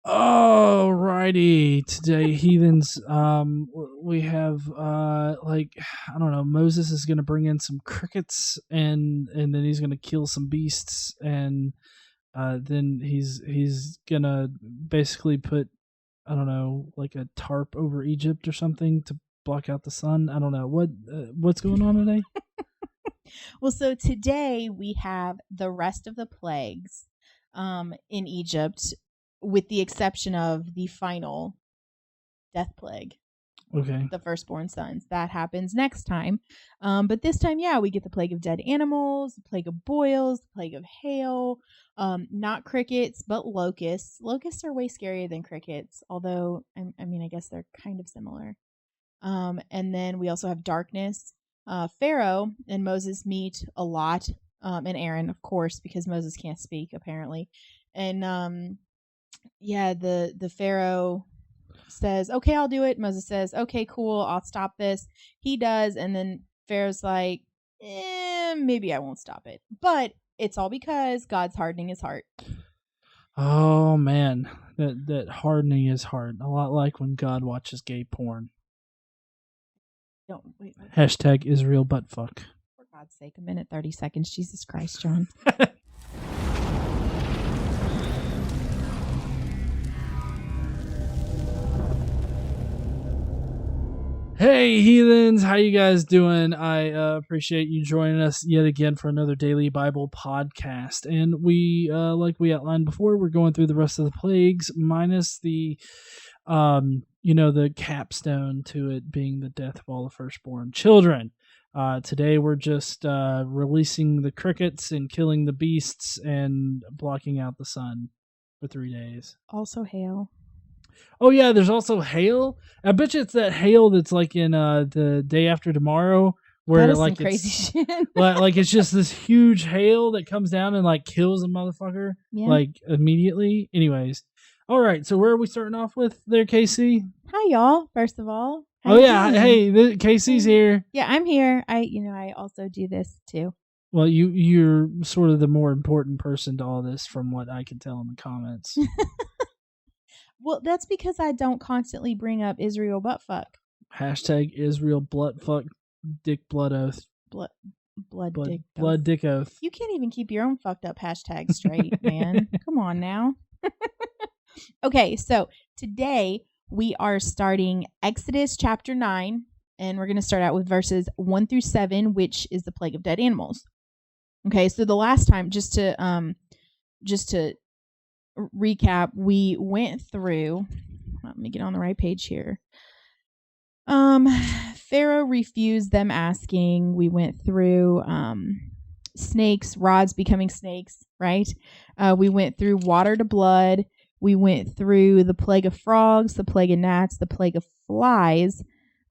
Alrighty, today heathens, we have I don't know, Moses is gonna bring in some crickets and then he's gonna kill some beasts and then he's gonna basically put, I don't know, like a tarp over Egypt or something to block out the sun. I don't know what's going on today. Well, so today we have the rest of the plagues in Egypt, with the exception of the final death plague. Okay. The firstborn sons. That happens next time. But this time, yeah, we get the plague of dead animals, the plague of boils, the plague of hail, not crickets, but locusts. Locusts are way scarier than crickets, although, I guess they're kind of similar. And then we also have darkness. Pharaoh and Moses meet a lot, and Aaron, of course, because Moses can't speak, apparently. And the Pharaoh says, okay, I'll do it. Moses says, okay, cool, I'll stop this. He does, and then Pharaoh's like, maybe I won't stop it. But it's all because God's hardening his heart. Oh man, that hardening his heart. A lot like when God watches gay porn. Don't wait. Hashtag Israel buttfuck. For God's sake, 1:30. Jesus Christ, John. Hey heathens, how you guys doing? I appreciate you joining us yet again for another daily Bible podcast. And we, like we outlined before, we're going through the rest of the plagues minus the, the capstone to it being the death of all the firstborn children. Today we're just releasing the crickets and killing the beasts and blocking out the sun for 3 days. Also hail. Oh yeah, there's also hail. I bet you it's that hail that's like in the Day After Tomorrow, where that is like some crazy shit. like it's just this huge hail that comes down and like kills a motherfucker like immediately. Anyways, all right. So where are we starting off with there, Casey? Hi y'all. First of all. Oh yeah, hey, Casey's here. Yeah, I'm here. I also do this too. Well, you're sort of the more important person to all this, from what I can tell in the comments. Well, that's because I don't constantly bring up Israel buttfuck. Hashtag Israel buttfuck dick blood oath. Blood dick oath. You can't even keep your own fucked up hashtag straight, man. Come on now. Okay, so today we are starting Exodus chapter 9, and we're going to start out with verses 1 through 7, which is the plague of dead animals. Okay, so the last time, just to recap, we went through, let me get on the right page here. Pharaoh refused them asking. We went through snakes, rods becoming snakes, right? We went through water to blood. We went through the plague of frogs, the plague of gnats, the plague of flies.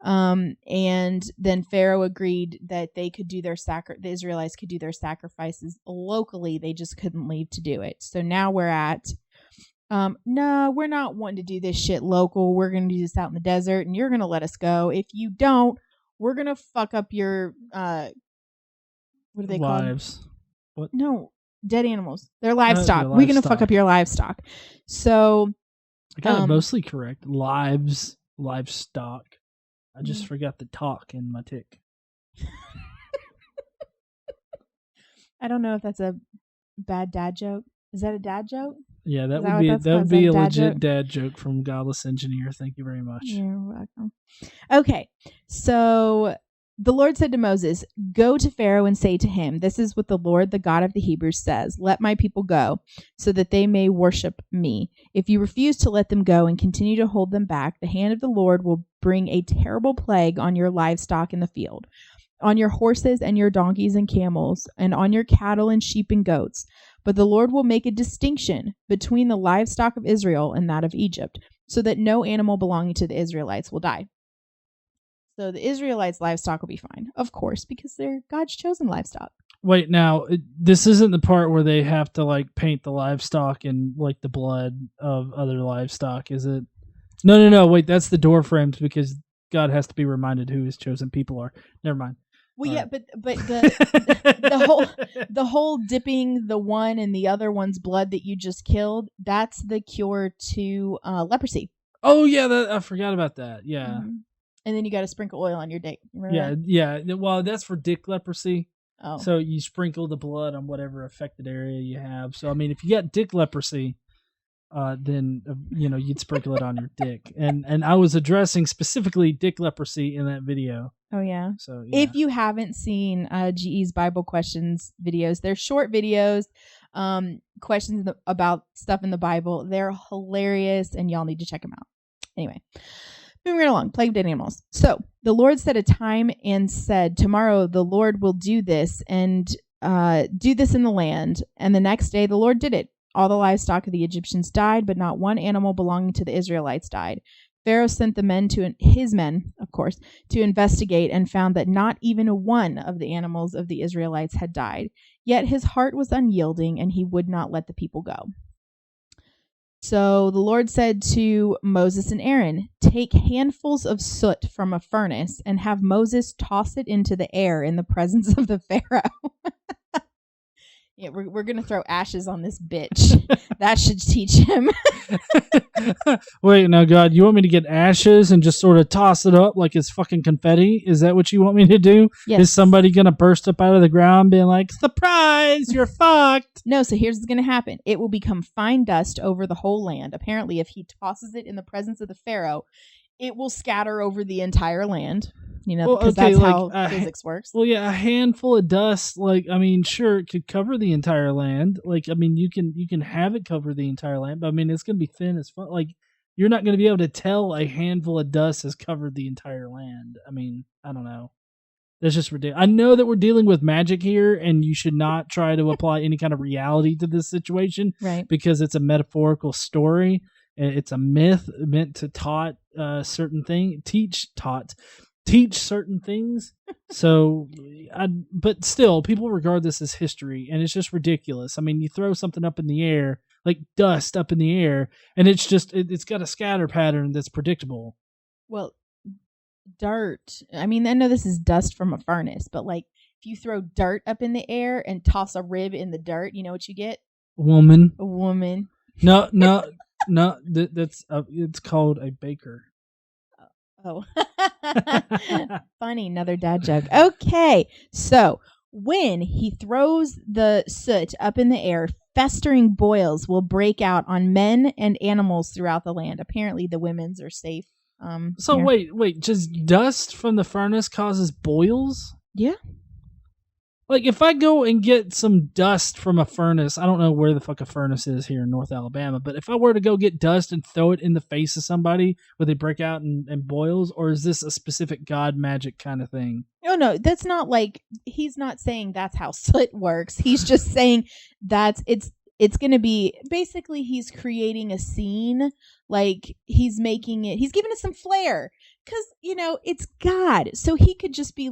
And then Pharaoh agreed that they could do the Israelites could do their sacrifices locally. They just couldn't leave to do it. So now we're at, no, we're not wanting to do this shit local. We're going to do this out in the desert, and you're going to let us go. If you don't, we're going to fuck up your, what are they called? Lives. What? No, dead animals. They're livestock. We're going to fuck up your livestock. So I got it mostly correct. Livestock. I just forgot the talk in my tick. I don't know if that's a bad dad joke. Is that a dad joke? Yeah, that would be a legit dad joke from Godless Engineer. Thank you very much. You're welcome. Okay, so the Lord said to Moses, "Go to Pharaoh and say to him, 'This is what the Lord, the God of the Hebrews, says: Let my people go, so that they may worship me. If you refuse to let them go and continue to hold them back, the hand of the Lord will bring a terrible plague on your livestock in the field, on your horses and your donkeys and camels, and on your cattle and sheep and goats. But the Lord will make a distinction between the livestock of Israel and that of Egypt, so that no animal belonging to the Israelites will die.'" So the Israelites' livestock will be fine, of course, because they're God's chosen livestock. Wait, now, this isn't the part where they have to, like, paint the livestock in, like, the blood of other livestock, is it? No, wait, that's the door frames, because God has to be reminded who his chosen people are. Never mind. Well, yeah, but the whole dipping the one in the other one's blood that you just killed, that's the cure to leprosy. Oh yeah, I forgot about that. Yeah. Mm-hmm. And then you got to sprinkle oil on your dick. Remember that? Yeah. Well, that's for dick leprosy. Oh. So you sprinkle the blood on whatever affected area you have. So I mean, if you got dick leprosy, then you'd sprinkle it on your dick. And I was addressing specifically dick leprosy in that video. Oh yeah. So yeah. If you haven't seen GE's Bible questions videos, they're short videos, questions about stuff in the Bible. They're hilarious, and y'all need to check them out. Anyway. Moving right along, plague dead animals. So the Lord set a time and said, tomorrow the Lord will do this and do this in the land. And the next day the Lord did it. All the livestock of the Egyptians died, but not one animal belonging to the Israelites died. Pharaoh sent his men, of course, to investigate and found that not even one of the animals of the Israelites had died. Yet his heart was unyielding and he would not let the people go. So the Lord said to Moses and Aaron, take handfuls of soot from a furnace and have Moses toss it into the air in the presence of the Pharaoh. Yeah, we're going to throw ashes on this bitch. That should teach him. Wait, now, God, you want me to get ashes and just sort of toss it up like it's fucking confetti? Is that what you want me to do? Yes. Is somebody going to burst up out of the ground being like, surprise, you're fucked? No, so here's what's going to happen. It will become fine dust over the whole land. Apparently, if he tosses it in the presence of the Pharaoh, it will scatter over the entire land. Because that's how physics works. Well, yeah, a handful of dust, sure, it could cover the entire land. You can have it cover the entire land, but it's going to be thin as fuck. You're not going to be able to tell a handful of dust has covered the entire land. I don't know. That's just ridiculous. I know that we're dealing with magic here, and you should not try to apply any kind of reality to this situation, right? Because it's a metaphorical story. It's a myth meant to teach certain things. But still, people regard this as history, and it's just ridiculous. You throw something up in the air, like dust up in the air, and it's got a scatter pattern that's predictable. Well, dirt. I know this is dust from a furnace, but if you throw dirt up in the air and toss a rib in the dirt, you know what you get? A woman. No, that's it's called a baker. Oh, funny. Another dad joke. Okay. So when he throws the soot up in the air, festering boils will break out on men and animals throughout the land. Apparently the women's are safe. So wait, just dust from the furnace causes boils? Yeah. If I go and get some dust from a furnace, I don't know where the fuck a furnace is here in North Alabama, but if I were to go get dust and throw it in the face of somebody, would they break out and boils, or is this a specific God magic kind of thing? No, that's not he's not saying that's how soot works. He's just saying it's going to be, basically he's creating a scene, he's giving us some flair. Because, it's God. So he could just be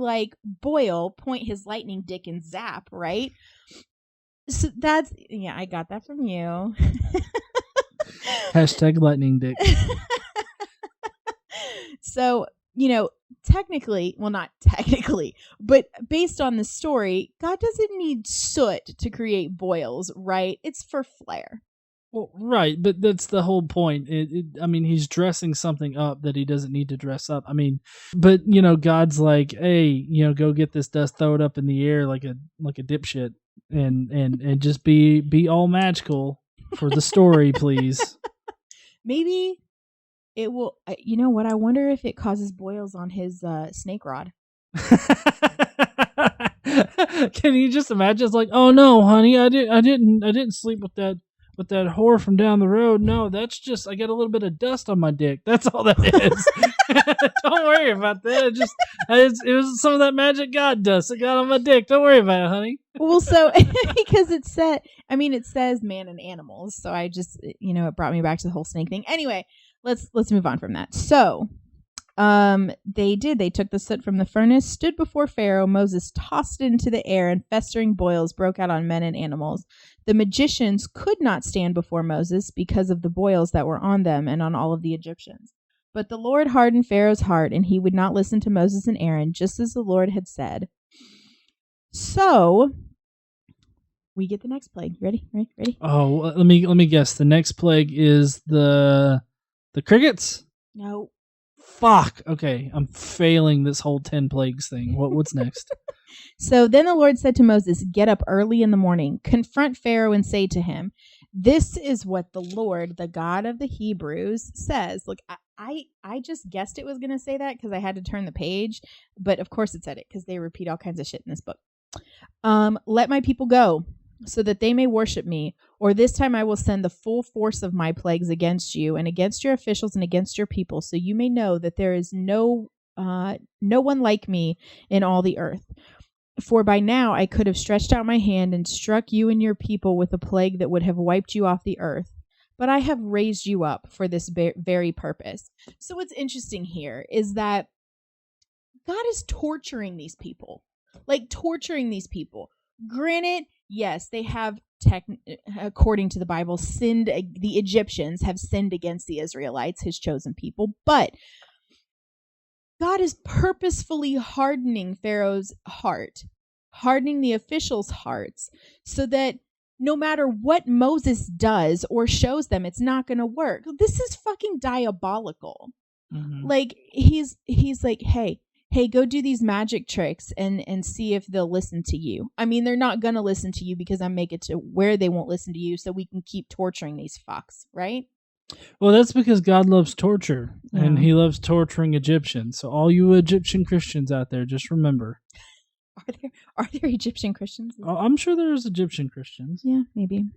boil, point his lightning dick and zap, right? So I got that from you. Hashtag lightning dick. So, technically, well, not technically, but based on the story, God doesn't need soot to create boils, right? It's for flair. Well, right, but that's the whole point. He's dressing something up that he doesn't need to dress up. But God's like, hey, go get this dust, throw it up in the air like a dipshit, and just be all magical for the story, please. Maybe it will. You know what? I wonder if it causes boils on his snake rod. Can you just imagine? It's like, oh no, honey, I didn't sleep with that whore from down the road. No, that's just, I got a little bit of dust on my dick. That's all that is. Don't worry about that. It was some of that magic God dust that got on my dick. Don't worry about it, honey. Well, so because it says man and animals. So I just, it brought me back to the whole snake thing. Anyway, let's move on from that. So they took the soot from the furnace, stood before Pharaoh. Moses tossed it into the air, and festering boils broke out on men and animals. The magicians could not stand before Moses because of the boils that were on them and on all of the Egyptians. But the Lord hardened Pharaoh's heart, and he would not listen to Moses and Aaron, just as the Lord had said. So we get the next plague. Ready? Oh, let me guess. The next plague is the crickets? No. Fuck. Okay, I'm failing this whole 10 plagues thing. What's next? So then the Lord said to Moses, get up early in the morning, confront Pharaoh and say to him, this is what the Lord, the God of the Hebrews, says. Look, I just guessed it was going to say that because I had to turn the page. But of course it said it because they repeat all kinds of shit in this book. Let my people go so that they may worship me, or this time I will send the full force of my plagues against you and against your officials and against your people, so you may know that there is no one like me in all the earth. For by now I could have stretched out my hand and struck you and your people with a plague that would have wiped you off the earth. But I have raised you up for this very purpose. So what's interesting here is that God is torturing these people. Granted, yes, they have, according to the Bible, sinned. The Egyptians have sinned against the Israelites, his chosen people. But God is purposefully hardening Pharaoh's heart, hardening the officials' hearts, so that no matter what Moses does or shows them, it's not going to work. This is fucking diabolical. Mm-hmm. Like, he's like, hey, go do these magic tricks and see if they'll listen to you. I mean, they're not going to listen to you because I make it to where they won't listen to you so we can keep torturing these fucks, right? Well, that's because God loves torture, and he loves torturing Egyptians. So all you Egyptian Christians out there, just remember. Are there Egyptian Christians? I'm sure there's Egyptian Christians. Yeah, maybe.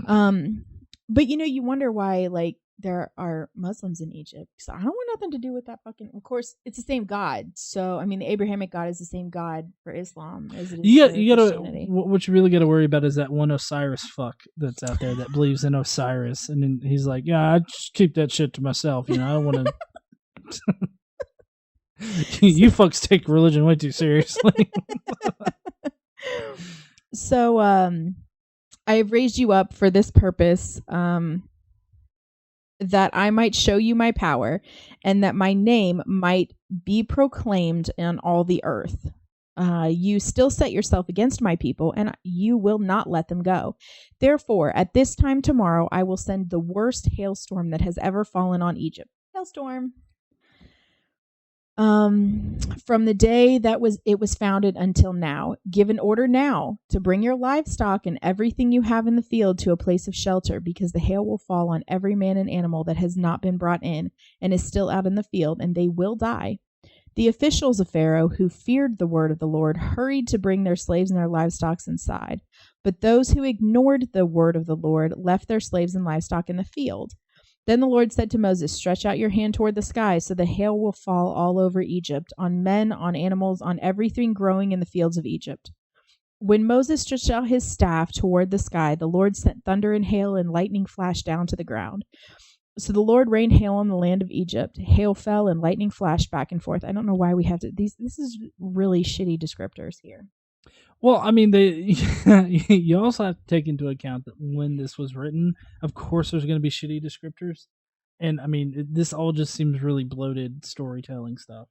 But you wonder why, like, there are Muslims in Egypt. So I don't want nothing to do with that fucking. Of course, it's the same God. So I mean, the Abrahamic God is the same God for Islam as it is You gotta. Christianity. What you really got to worry about is that one Osiris fuck that's out there that believes in Osiris, and then he's like, "Yeah, I just keep that shit to myself. I don't want to." You fucks take religion way too seriously. So, I have raised you up for this purpose. That I might show you my power, and that my name might be proclaimed on all the earth. You still set yourself against my people, and you will not let them go. Therefore, at this time tomorrow, I will send the worst hailstorm that has ever fallen on Egypt. Hailstorm. From the day it was founded until now, give an order now to bring your livestock and everything you have in the field to a place of shelter, because the hail will fall on every man and animal that has not been brought in and is still out in the field, and they will die. The officials of Pharaoh, who feared the word of the Lord, hurried to bring their slaves and their livestock inside. But those who ignored the word of the Lord left their slaves and livestock in the field. Then the Lord said to Moses, stretch out your hand toward the sky, so the hail will fall all over Egypt, on men, on animals, on everything growing in the fields of Egypt. When Moses stretched out his staff toward the sky, the Lord sent thunder and hail, and lightning flashed down to the ground. So the Lord rained hail on the land of Egypt. Hail fell and lightning flashed back and forth. I don't know why we have to. This is really shitty descriptors here. Well, I mean, you also have to take into account that when this was written, of course, there's going to be shitty descriptors, and I mean, this all just seems really bloated storytelling stuff.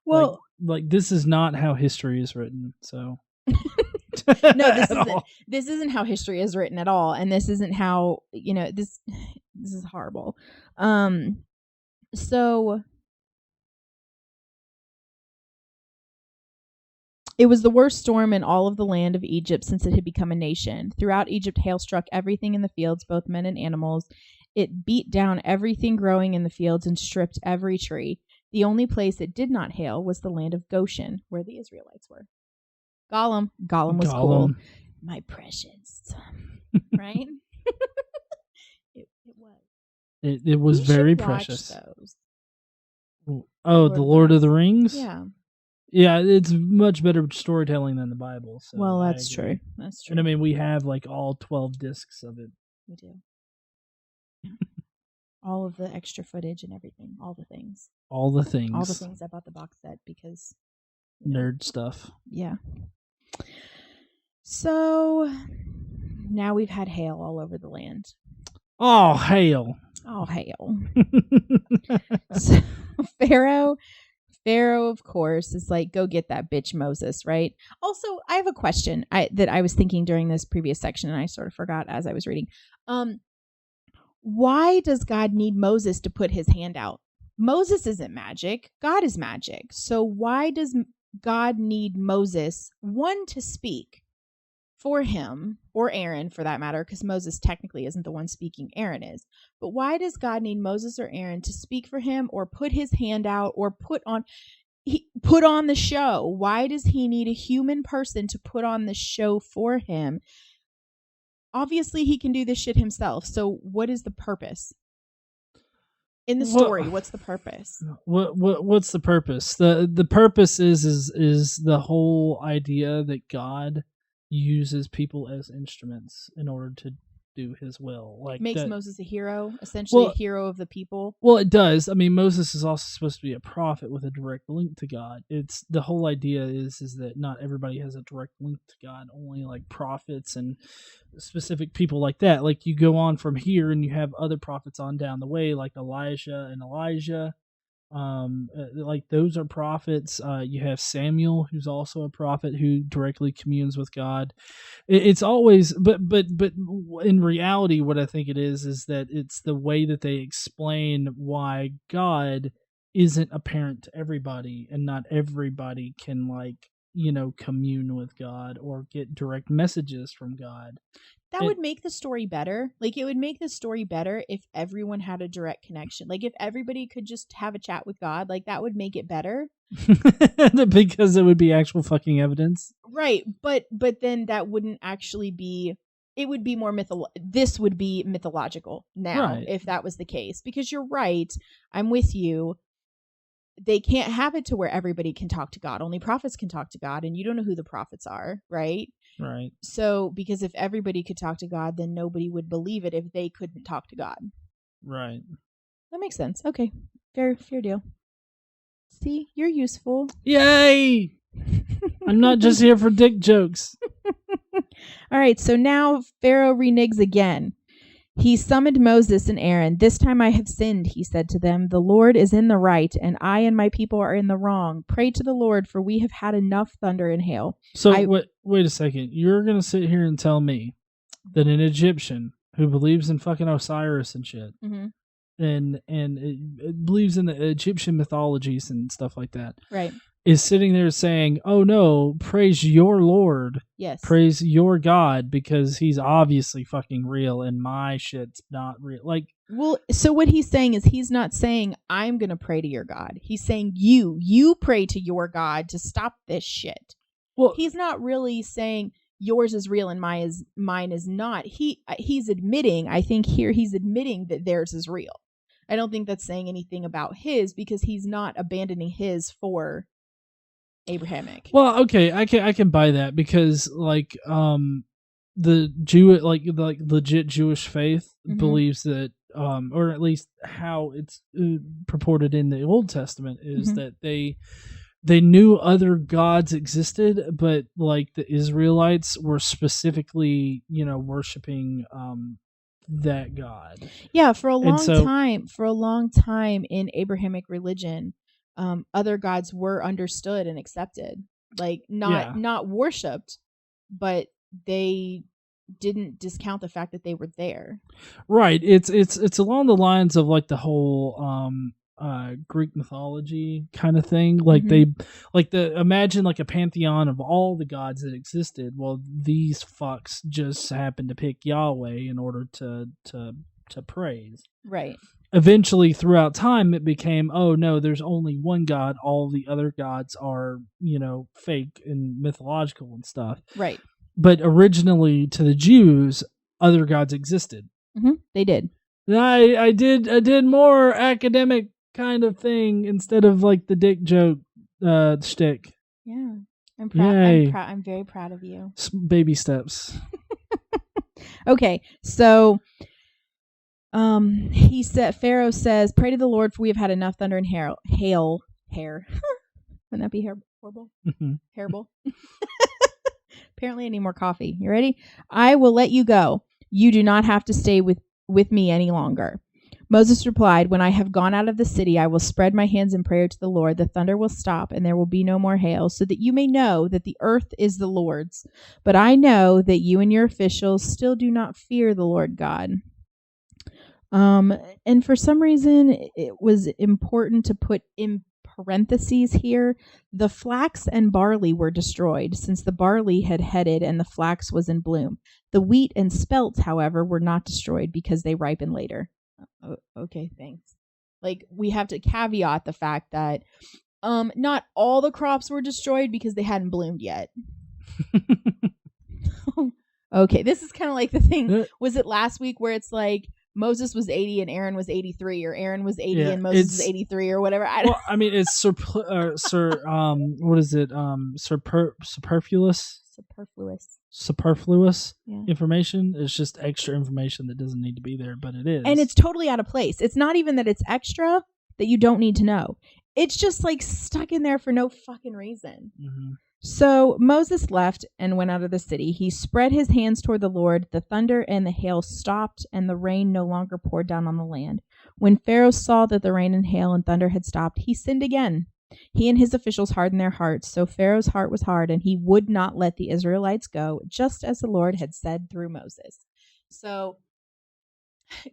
Well, like this is not how history is written. So, no, this isn't how history is written at all, and this isn't how this is horrible. So. It was the worst storm in all of the land of Egypt since it had become a nation. Throughout Egypt, hail struck everything in the fields, both men and animals. It beat down everything growing in the fields and stripped every tree. The only place it did not hail was the land of Goshen, where the Israelites were. Golem was cool. My precious. Right? It was. It was very precious. Those. Oh, the Lord of the Rings? Yeah. Yeah, it's much better storytelling than the Bible. So well, that's true. That's true. And I mean, we have like all 12 discs of it. We do. All of the extra footage and everything. All the things. All the things. All the things. I bought the box set because... Nerd stuff. Yeah. So, now we've had hail all over the land. Oh, hail. Oh, hail. So, Pharaoh, of course, is like, go get that bitch Moses, right? Also, I have a question that I was thinking during this previous section, and I sort of forgot as I was reading. Why does God need Moses to put his hand out? Moses isn't magic. God is magic. So why does God need Moses, one, to speak for him, or Aaron for that matter, because Moses technically isn't the one speaking, Aaron is. But why does God need Moses or Aaron to speak for him or put his hand out or put on the show? Why does he need a human person to put on the show for him? Obviously, he can do this shit himself. So what is the purpose? In the story, what's the purpose? What's the purpose? The purpose is the whole idea that God uses people as instruments in order to do his will. Like makes Moses a hero, essentially a hero of the people. Well, it does. I mean, Moses is also supposed to be a prophet with a direct link to God. It's the whole idea is that not everybody has a direct link to God, only like prophets and specific people like that. Like you go on from here and you have other prophets on down the way, like Elijah and Elijah. Like those are prophets. You have Samuel, who's also a prophet who directly communes with God. It's always, but in reality, what I think it is that it's the way that they explain why God isn't apparent to everybody, and not everybody can commune with God or get direct messages from God. That would make the story better. Like, it would make the story better if everyone had a direct connection. Like, if everybody could just have a chat with God, like, that would make it better. Because it would be actual fucking evidence. Right. But then that wouldn't actually be... It would be more This would be mythological now, right, if that was the case. Because you're right. I'm with you. They can't have it to where everybody can talk to God. Only prophets can talk to God, and you don't know who the prophets are, right? Right. So, because if everybody could talk to God, then nobody would believe it if they couldn't talk to God. Right. That makes sense. Okay. Fair deal. See, you're useful. Yay! I'm not just here for dick jokes. All right, so now Pharaoh reneges again. He summoned Moses and Aaron. This time I have sinned, he said to them. The Lord is in the right, and I and my people are in the wrong. Pray to the Lord, for we have had enough thunder and hail. So wait a second. You're going to sit here and tell me that an Egyptian who believes in fucking Osiris and shit, mm-hmm, and it believes in the Egyptian mythologies and stuff like that, right, is sitting there saying, oh no, praise your Lord. Yes. Praise your God, because he's obviously fucking real and my shit's not real. Like, well, so what he's saying is he's not saying I'm going to pray to your God. He's saying you pray to your God to stop this shit. Well, he's not really saying yours is real and mine is not. He's admitting, I think here he's admitting that theirs is real. I don't think that's saying anything about his, because he's not abandoning his for Abrahamic. Well, okay, I can buy that, because the Jew, like legit Jewish faith, mm-hmm, believes that, or at least how it's purported in the Old Testament is, mm-hmm, that they knew other gods existed, but like the Israelites were specifically worshiping that God. Yeah, for a long time in Abrahamic religion, other gods were understood and accepted, like not worshipped, but they didn't discount the fact that they were there. Right. It's along the lines of like the whole Greek mythology kind of thing. Like, mm-hmm, imagine like a pantheon of all the gods that existed. Well, these fucks just happened to pick Yahweh in order to praise. Right. Eventually, throughout time, it became, oh no, there's only one God. All the other gods are, fake and mythological and stuff. Right. But originally, to the Jews, other gods existed. Mm-hmm. They did. I did more academic kind of thing instead of like the dick joke shtick. Yeah, I'm proud. I'm very proud of you. Baby steps. Okay, so Pharaoh says, pray to the Lord, for we have had enough thunder and hail. Wouldn't that be horrible? Mm-hmm. Terrible. Apparently I need more coffee. You ready? I will let you go. You do not have to stay with me any longer. Moses replied, when I have gone out of the city, I will spread my hands in prayer to the Lord. The thunder will stop and there will be no more hail, so that you may know that the earth is the Lord's. But I know that you and your officials still do not fear the Lord God. And for some reason, it was important to put in parentheses here, the flax and barley were destroyed, since the barley had headed and the flax was in bloom. The wheat and spelt, however, were not destroyed because they ripen later. Okay, thanks. Like, we have to caveat the fact that not all the crops were destroyed because they hadn't bloomed yet. Okay, this is kind of like the thing. Was it last week where it's like Moses was 80 and Aaron was 83, or Aaron was 80 and Moses was 83, or whatever? I mean, it's what is it? Superfluous information. It's just extra information that doesn't need to be there, but it is. And it's totally out of place. It's not even that it's extra that you don't need to know. It's just like stuck in there for no fucking reason. Mm-hmm. So Moses left and went out of the city. He spread his hands toward the Lord. The thunder and the hail stopped, and the rain no longer poured down on the land. When Pharaoh saw that the rain and hail and thunder had stopped, he sinned again. He and his officials hardened their hearts, so Pharaoh's heart was hard, and he would not let the Israelites go, just as the Lord had said through Moses. So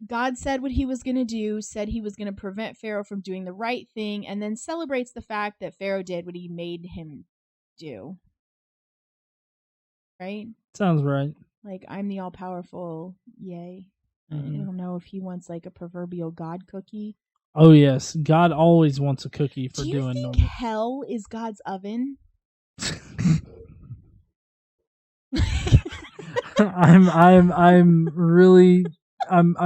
God said what he was going to do, said he was going to prevent Pharaoh from doing the right thing, and then celebrates the fact that Pharaoh did what he made him do. Right? Sounds right. Like, I'm the all-powerful, yay. Mm-hmm. I don't know if he wants like a proverbial God cookie. Oh yes, God always wants a cookie for doing normal. Do you think hell is God's oven? I'm really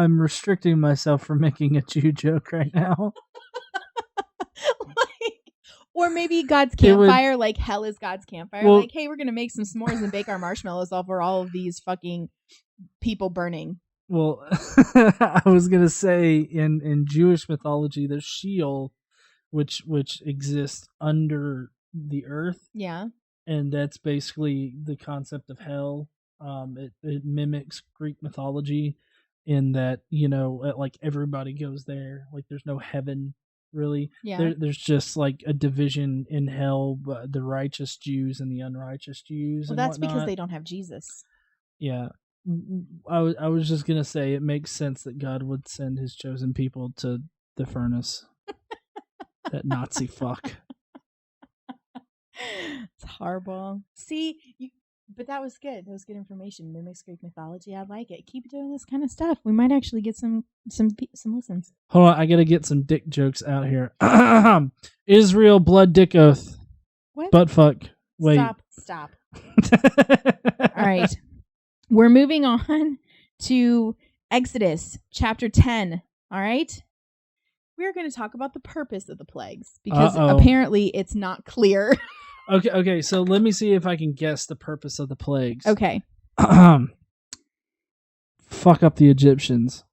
restricting myself from making a Jew joke right now. Or maybe God's campfire, like hell is God's campfire. Well, like, hey, we're going to make some s'mores and bake our marshmallows over all of these fucking people burning. Well, I was going to say in Jewish mythology, there's Sheol, which exists under the earth. Yeah. And that's basically the concept of hell. It mimics Greek mythology in that, like everybody goes there. Like there's no heaven. Really, there's just like a division in hell, the righteous Jews and the unrighteous Jews. Well, that's because they don't have Jesus. Yeah, I was just gonna say it makes sense that God would send his chosen people to the furnace. That Nazi fuck. It's horrible. See, but that was good. That was good information. Mimics Greek mythology. I like it. Keep doing this kind of stuff. We might actually get some listens. Hold on, I gotta get some dick jokes out here. Israel blood dick oath. What? Butt fuck. Wait. Stop. All right. We're moving on to Exodus chapter 10. All right. We're going to talk about the purpose of the plagues because apparently it's not clear. Okay, so let me see if I can guess the purpose of the plagues. Okay. Fuck up the Egyptians.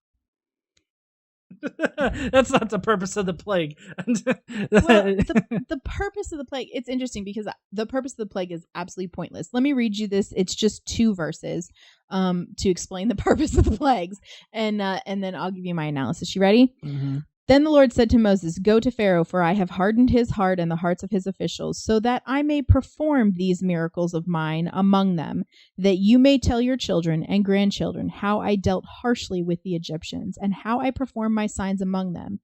That's not the purpose of the plague. The purpose of the plague, it's interesting because the purpose of the plague is absolutely pointless. Let me read you this. It's just 2 verses to explain the purpose of the plagues, and then I'll give you my analysis. You ready? Mm-hmm. Then the Lord said to Moses, "Go to Pharaoh, for I have hardened his heart and the hearts of his officials, so that I may perform these miracles of mine among them, that you may tell your children and grandchildren how I dealt harshly with the Egyptians, and how I performed my signs among them,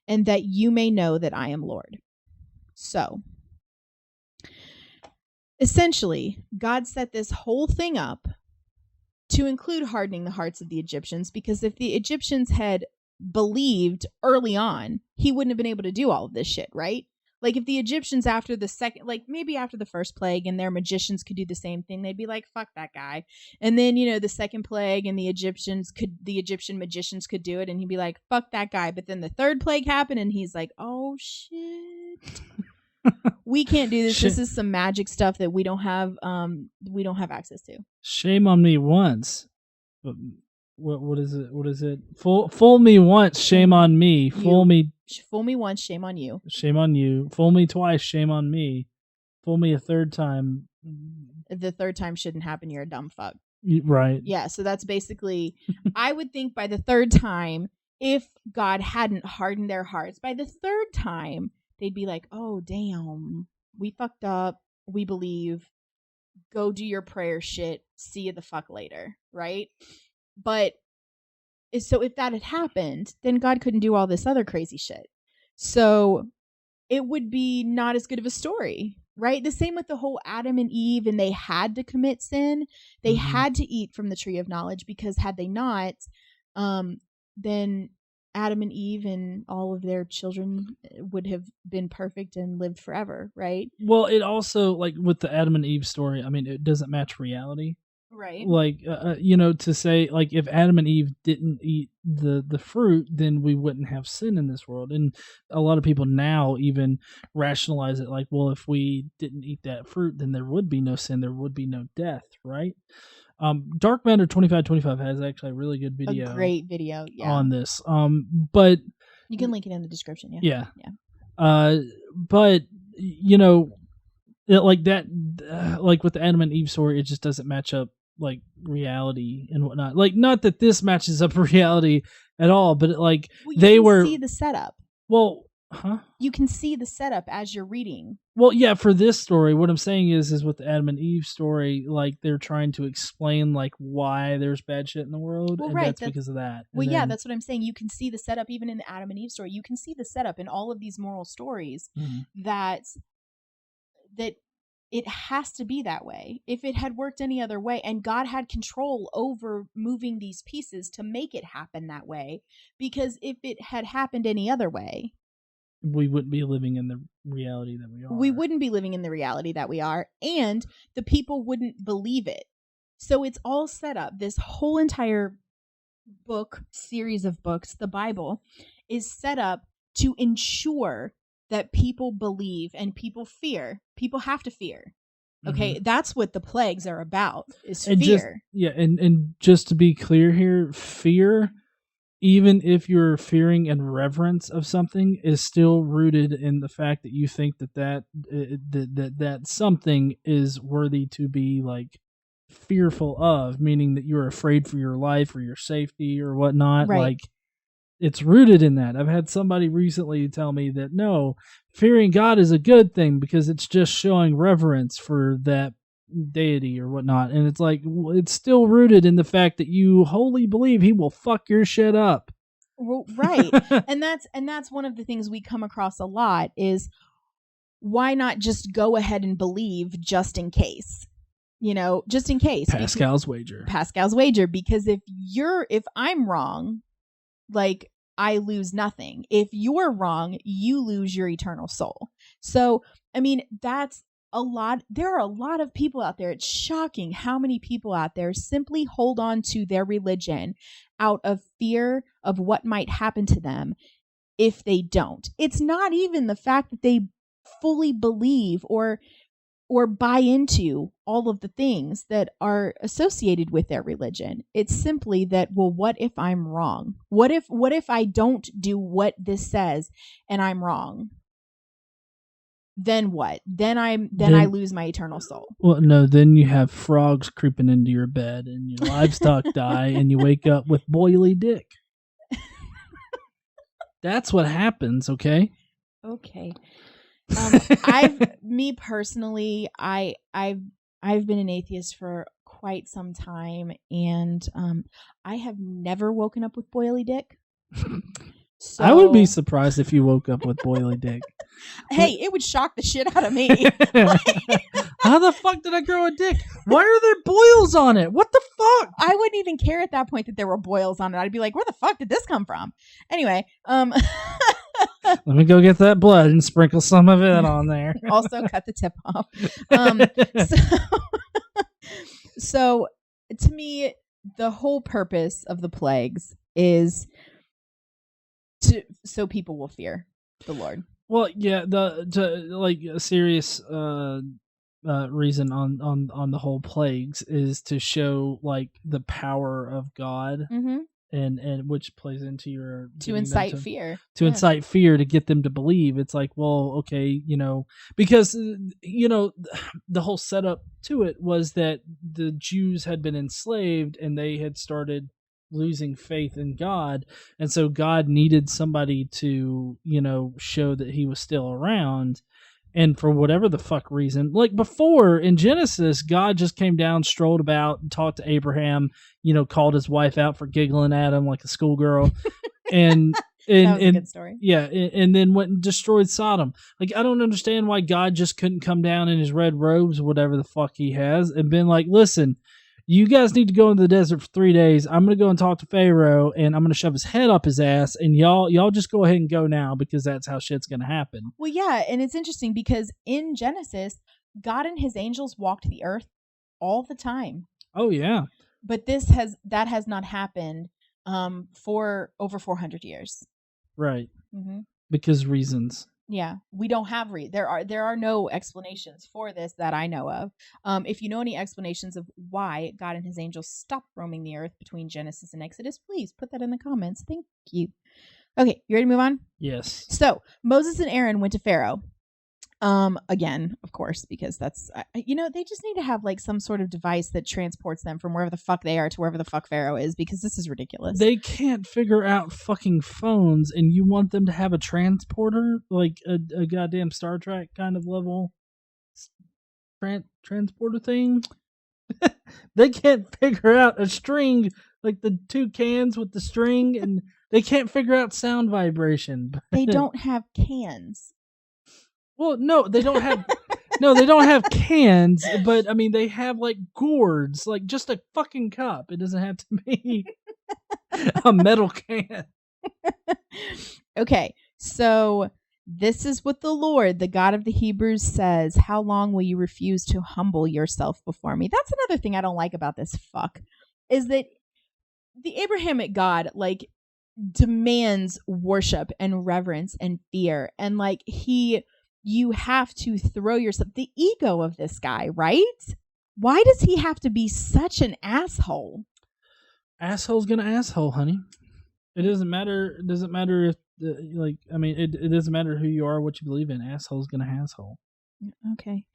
and that you may know that I am Lord." So, essentially, God set this whole thing up to include hardening the hearts of the Egyptians, because if the Egyptians had believed early on, he wouldn't have been able to do all of this shit, right? Like if the Egyptians after the second, like maybe after the first plague and their magicians could do the same thing, they'd be like, fuck that guy. And then, the second plague and the Egyptian magicians could do it and he'd be like, fuck that guy. But then the third plague happened and he's like, oh shit. We can't do this. This is some magic stuff that we don't have access to. Shame on me once. But what is it? What is it? Fool me once, shame on me. Fool me once, shame on you. Shame on you. Fool me twice, shame on me. Fool me a third time. The third time shouldn't happen. You're a dumb fuck. Right. Yeah. So that's basically. I would think by the third time if God hadn't hardened their hearts, by the third time, they'd be like, oh, damn, we fucked up. We believe. Go do your prayer shit. See you the fuck later. Right? But so if that had happened, then God couldn't do all this other crazy shit. So it would be not as good of a story, right? The same with the whole Adam and Eve, and they had to commit sin. They had to eat from the tree of knowledge, because had they not, then Adam and Eve and all of their children would have been perfect and lived forever, right? Well, it also, like with the Adam and Eve story, I mean, it doesn't match reality. Right. Like, to say, like, if Adam and Eve didn't eat the fruit, then we wouldn't have sin in this world. And a lot of people now even rationalize it like, well, if we didn't eat that fruit, then there would be no sin, there would be no death, right? Dark Matter 2525 has actually a really good video. A great video, yeah. On this. But you can link it in the description, yeah. Yeah. But, like that, like with the Adam and Eve story, it just doesn't match up, like, reality and whatnot. Like, not that this matches up reality at all, but like, you can see the setup. Well, you can see the setup as you're reading. Well, yeah, for this story, what I'm saying is with the Adam and Eve story, like, they're trying to explain, like, why there's bad shit in the world, and that's because of that. Well, yeah, that's what I'm saying. You can see the setup even in the Adam and Eve story. You can see the setup in all of these moral stories, that it has to be that way. If it had worked any other way, and God had control over moving these pieces to make it happen that way, because if it had happened any other way, we wouldn't be living in the reality that we are. We wouldn't be living in the reality that we are, and the people wouldn't believe it. So it's all set up. This whole entire series of books, the Bible, is set up to ensure that people believe and people fear. People have to fear. Okay, that's what the plagues are about, is fear. And just to be clear here, fear, even if you're fearing and reverence of something, is still rooted in the fact that you think that something is worthy to be, like, fearful of, meaning that you're afraid for your life or your safety or whatnot. Right. Like, it's rooted in that. I've had somebody recently tell me that no, fearing God is a good thing because it's just showing reverence for that deity or whatnot. And it's like, it's still rooted in the fact that you wholly believe he will fuck your shit up. Right. and that's one of the things we come across a lot is, why not just go ahead and believe just in case? Just in case. Pascal's wager. Because if I'm wrong, like, I lose nothing. If you're wrong, you lose your eternal soul. So, I mean, that's a lot. There are a lot of people out there. It's shocking how many people out there simply hold on to their religion out of fear of what might happen to them if they don't. It's not even the fact that they fully believe or buy into all of the things that are associated with their religion. It's simply that, well, what if I'm wrong? What if I don't do what this says and I'm wrong? Then what? Then I lose my eternal soul. Well, no, then you have frogs creeping into your bed and your livestock die and you wake up with boily dick. That's what happens, okay? Okay. Me personally, I've been an atheist for quite some time, and I have never woken up with boily dick. So, I would be surprised if you woke up with boily dick. Hey, it would shock the shit out of me. How the fuck did I grow a dick? Why are there boils on it? What the fuck? I wouldn't even care at that point that there were boils on it. I'd be like, where the fuck did this come from? Anyway, let me go get that blood and sprinkle some of it on there. Also cut the tip off. So to me, the whole purpose of the plagues is so people will fear the Lord. Well, yeah, like a serious reason on the whole plagues is to show, like, the power of God. And which plays into your to incite fear. To incite fear, to get them to believe. It's like, well, okay, because the whole setup to it was that the Jews had been enslaved and they had started losing faith in God, and so God needed somebody to, show that he was still around. And for whatever the fuck reason, like before in Genesis, God just came down, strolled about, and talked to Abraham, called his wife out for giggling at him like a schoolgirl. And that was a good story. Yeah, and then went and destroyed Sodom. Like, I don't understand why God just couldn't come down in his red robes, whatever the fuck he has, and been like, listen, you guys need to go into the desert for 3 days. I'm going to go and talk to Pharaoh, and I'm going to shove his head up his ass, and y'all just go ahead and go now, because that's how shit's going to happen. Well, yeah, and it's interesting because in Genesis, God and his angels walked the earth all the time. Oh, yeah. But that has not happened for over 400 years. Right. Mm-hmm. Because reasons. Yeah, we don't have there are no explanations for this that I know of. If you know any explanations of why God and his angels stopped roaming the earth between Genesis and Exodus, please put that in the comments. Thank you. Okay, you ready to move on? Yes. So Moses and Aaron went to Pharaoh. Again, of course, because that's they just need to have like some sort of device that transports them from wherever the fuck they are to wherever the fuck Pharaoh is, because this is ridiculous. They can't figure out fucking phones, and you want them to have a transporter, like a goddamn Star Trek kind of level transporter thing. They can't figure out a string, like the two cans with the string, and they can't figure out sound vibration. They don't have cans. Well, no, they don't have. No, they don't have cans, but I mean, they have like gourds, like just a fucking cup. It doesn't have to be a metal can. Okay, so this is what the Lord, the God of the Hebrews, says. How long will you refuse to humble yourself before me? That's another thing I don't like about this fuck, is that the Abrahamic God, like, demands worship and reverence and fear, and like you have to throw yourself, the ego of this guy, right? Why does he have to be such an asshole? Asshole's gonna asshole, honey. It doesn't matter. It doesn't matter if, it doesn't matter who you are, what you believe in. Asshole's gonna asshole. Okay.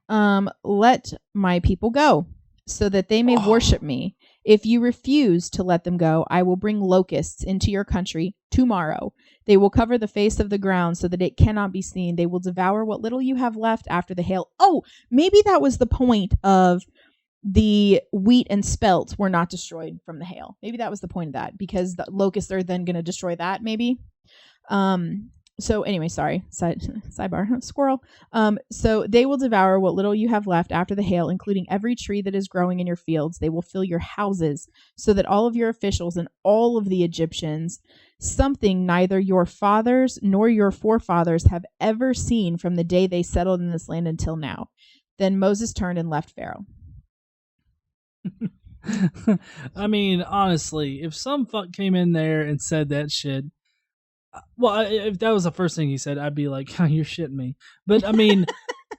Let my people go, so that they may worship me. If you refuse to let them go, I will bring locusts into your country tomorrow. They will cover the face of the ground so that it cannot be seen. They will devour what little you have left after the hail. Oh, maybe that was the point of the wheat and spelt were not destroyed from the hail. Maybe that was the point of that, because the locusts are then going to destroy that, maybe. So anyway, sorry, sidebar, squirrel. So they will devour what little you have left after the hail, including every tree that is growing in your fields. They will fill your houses, so that all of your officials and all of the Egyptians, something neither your fathers nor your forefathers have ever seen from the day they settled in this land until now. Then Moses turned and left Pharaoh. I mean, honestly, if some fuck came in there and said that shit, well, if that was the first thing he said, I'd be like, oh, you're shitting me. But I mean,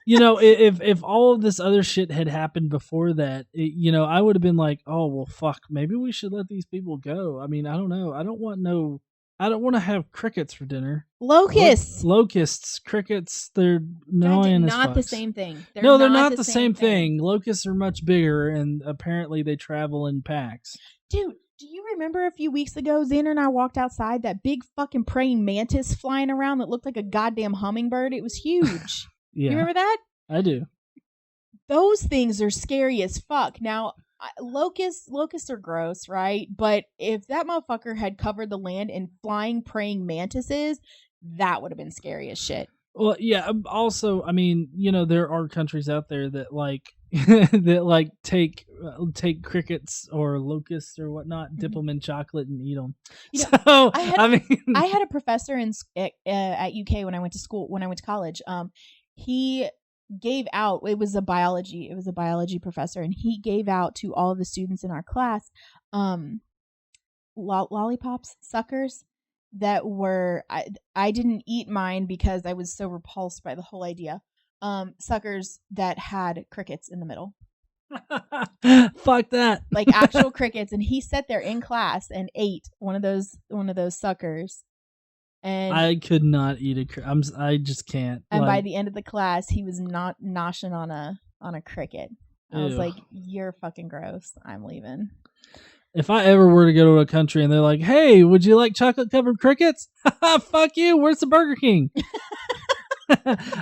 if all of this other shit had happened before that, I would have been like, oh, well, fuck, maybe we should let these people go. I mean, I don't know. I don't want to have crickets for dinner. Locusts. Locusts, crickets, they're annoying as fuck. Not the same thing. They're not the same thing. Locusts are much bigger, and apparently they travel in packs. Dude, do you remember a few weeks ago, Xander and I walked outside, that big fucking praying mantis flying around that looked like a goddamn hummingbird? It was huge. Yeah. You remember that? I do. Those things are scary as fuck. Now, locusts are gross, right? But if that motherfucker had covered the land in flying praying mantises, that would have been scary as shit. Well, yeah. Also, I mean, there are countries out there that that take crickets or locusts or whatnot, dip them in chocolate and eat them. I had a professor at UK when I went to college. He gave out, it was a biology professor, and he gave out to all of the students in our class lollipops, suckers that were, I didn't eat mine because I was so repulsed by the whole idea. Suckers that had crickets in the middle. Fuck that. Like actual crickets. And he sat there in class and ate one of those suckers. And I could not eat I just can't. And by the end of the class, he was not noshing on a cricket. I was like, you're fucking gross. I'm leaving. If I ever were to go to a country and they're like, "Hey, would you like chocolate covered crickets?" Fuck you. Where's the Burger King?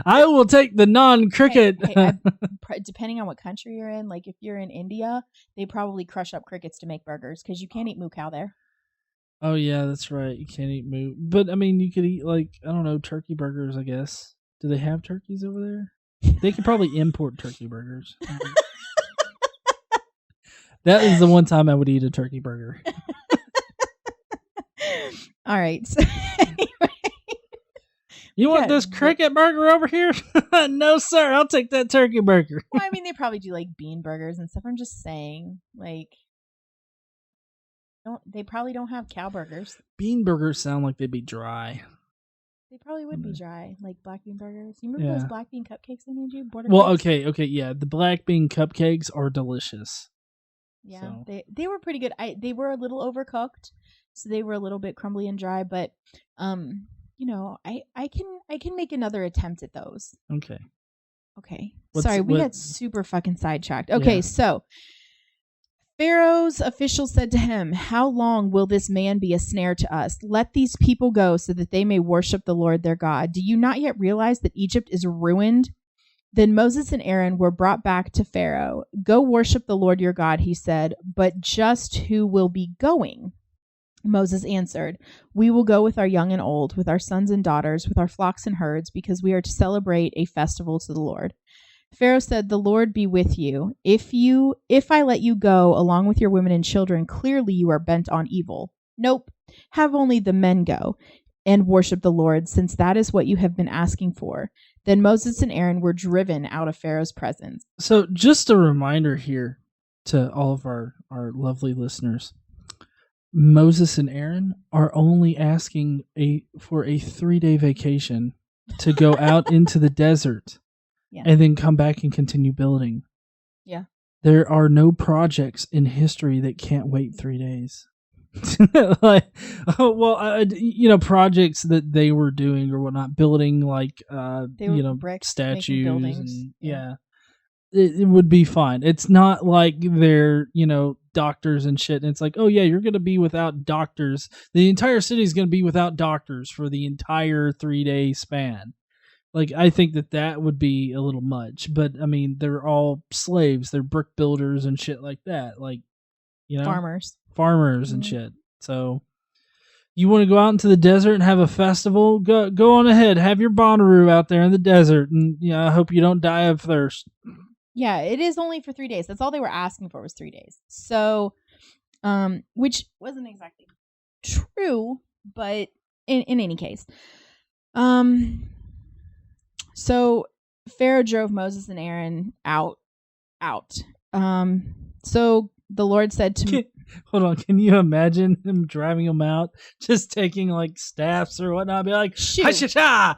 I will take the non-cricket. Depending on what country you're in, like if you're in India, they probably crush up crickets to make burgers because you can't eat moo cow there. Oh yeah, that's right. You can't eat moo, but I mean, you could eat like I don't know, turkey burgers. I guess. Do they have turkeys over there? They could probably import turkey burgers. That is the one time I would eat a turkey burger. All right. So anyway. You want this cricket burger over here? No, sir. I'll take that turkey burger. Well, I mean, they probably do like bean burgers and stuff. I'm just saying, like, they probably don't have cow burgers. Bean burgers sound like they'd be dry. They probably would be dry, like black bean burgers. You remember those black bean cupcakes I made you? Well, okay, yeah. The black bean cupcakes are delicious. Yeah, so. They were pretty good. They were a little overcooked, so they were a little bit crumbly and dry. But, you know, I can make another attempt at those. Okay. Sorry, we got super fucking sidetracked. Okay, so Pharaoh's officials said to him, "How long will this man be a snare to us? Let these people go so that they may worship the Lord their God. Do you not yet realize that Egypt is ruined?" Then Moses and Aaron were brought back to Pharaoh. "Go worship the Lord your God," he said, "but just who will be going?" Moses answered, "We will go with our young and old, with our sons and daughters, with our flocks and herds, because we are to celebrate a festival to the Lord." Pharaoh said, "The Lord be with you. If I let you go along with your women and children, clearly you are bent on evil. Nope, have only the men go and worship the Lord, since that is what you have been asking for." Then Moses and Aaron were driven out of Pharaoh's presence. So just a reminder here to all of our lovely listeners. Moses and Aaron are only asking for a 3-day vacation to go out into the desert and then come back and continue building. Yeah. There are no projects in history that can't wait 3 days. Like, you know, projects that they were doing or whatnot, building like, you know, bricks, statues. And, it would be fine. It's not like they're, you know, doctors and shit. And it's like, oh yeah, you're going to be without doctors. The entire city is going to be without doctors for the entire 3-day span. Like, I think that would be a little much. But I mean, they're all slaves. They're brick builders and shit like that. Like, you know, farmers and shit. So you want to go out into the desert and have a festival? Go on ahead. Have your Bonnaroo out there in the desert. And I hope you don't die of thirst. Yeah, it is only for 3 days. That's all they were asking for was 3 days. So, which wasn't exactly true, but in any case. So Pharaoh drove Moses and Aaron out. So the Lord said to me, hold on, can you imagine him driving them out, just taking like staffs or whatnot, be like, ha-sha-sha,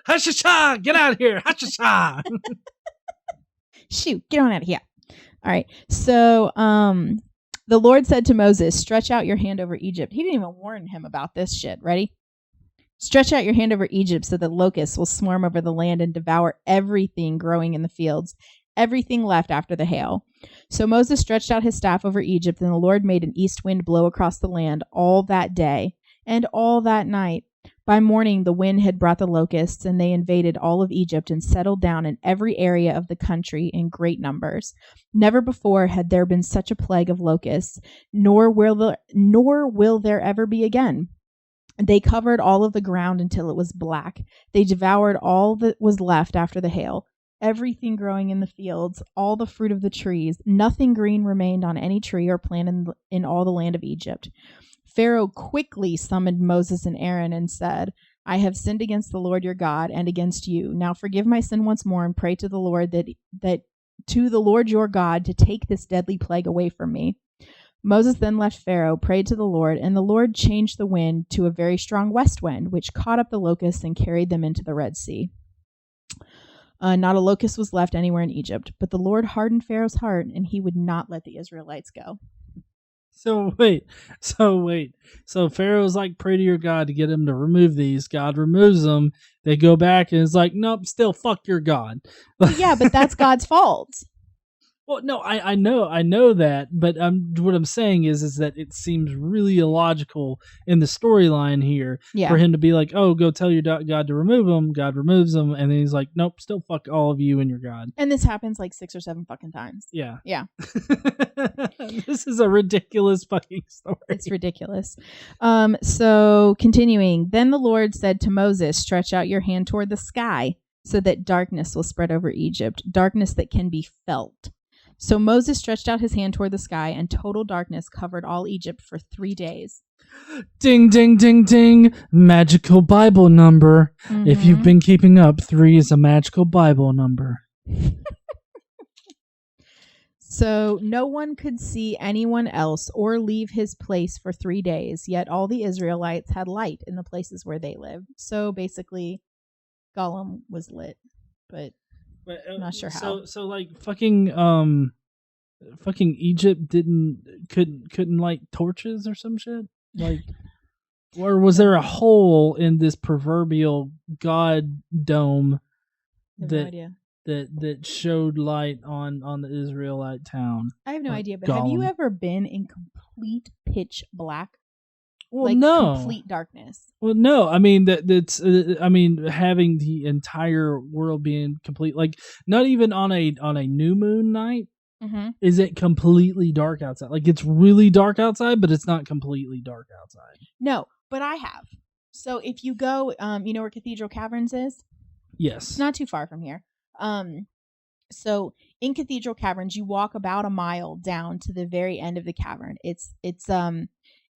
ha-sha-sha, get out of here, ha-sha-sha. Shoot, get on out of here. All right. So the Lord said to Moses, "Stretch out your hand over Egypt." He didn't even warn him about this shit. Ready? "Stretch out your hand over Egypt so that locusts will swarm over the land and devour everything growing in the fields, everything left after the hail." So Moses stretched out his staff over Egypt, and the Lord made an east wind blow across the land all that day and all that night. By morning, the wind had brought the locusts, and they invaded all of Egypt and settled down in every area of the country in great numbers. Never before had there been such a plague of locusts, nor will there ever be again. They covered all of the ground until it was black. They devoured all that was left after the hail, everything growing in the fields, all the fruit of the trees. Nothing green remained on any tree or plant in all the land of Egypt. Pharaoh quickly summoned Moses and Aaron and said, "I have sinned against the Lord your God and against you. Now forgive my sin once more and pray to the Lord that to the Lord your God to take this deadly plague away from me." Moses then left Pharaoh, prayed to the Lord, and the Lord changed the wind to a very strong west wind, which caught up the locusts and carried them into the Red Sea. Not a locust was left anywhere in Egypt, but the Lord hardened Pharaoh's heart, and he would not let the Israelites go. So wait. So Pharaoh's like, pray to your God to get him to remove these. God removes them. They go back and it's like, nope, still fuck your God. Yeah, but that's God's fault. Well, no, I know that, but what I'm saying is that it seems really illogical in the storyline here for him to be like, "Oh, go tell your God to remove him." God removes him, and then he's like, "Nope, still fuck all of you and your God." And this happens like 6 or 7 fucking times. Yeah. Yeah. This is a ridiculous fucking story. It's ridiculous. So continuing, then the Lord said to Moses, "Stretch out your hand toward the sky, so that darkness will spread over Egypt, darkness that can be felt." So Moses stretched out his hand toward the sky, and total darkness covered all Egypt for 3 days. Ding, ding, ding, ding. Magical Bible number. Mm-hmm. If you've been keeping up, 3 is a magical Bible number. So no one could see anyone else or leave his place for 3 days, yet all the Israelites had light in the places where they lived. So basically, Golem was lit, but I'm not sure how. So like fucking Egypt couldn't light torches or some shit? Like, or was there a hole in this proverbial god dome that showed light on the Israelite town? I have no idea, but have you ever been in complete pitch black? Well, like no. Complete darkness. Well, no. I mean that's. I mean, having the entire world being complete, like not even on a new moon night, is it completely dark outside? Like it's really dark outside, but it's not completely dark outside. No, but I have. So if you go, you know where Cathedral Caverns is? Yes. It's not too far from here. So in Cathedral Caverns, you walk about a mile down to the very end of the cavern.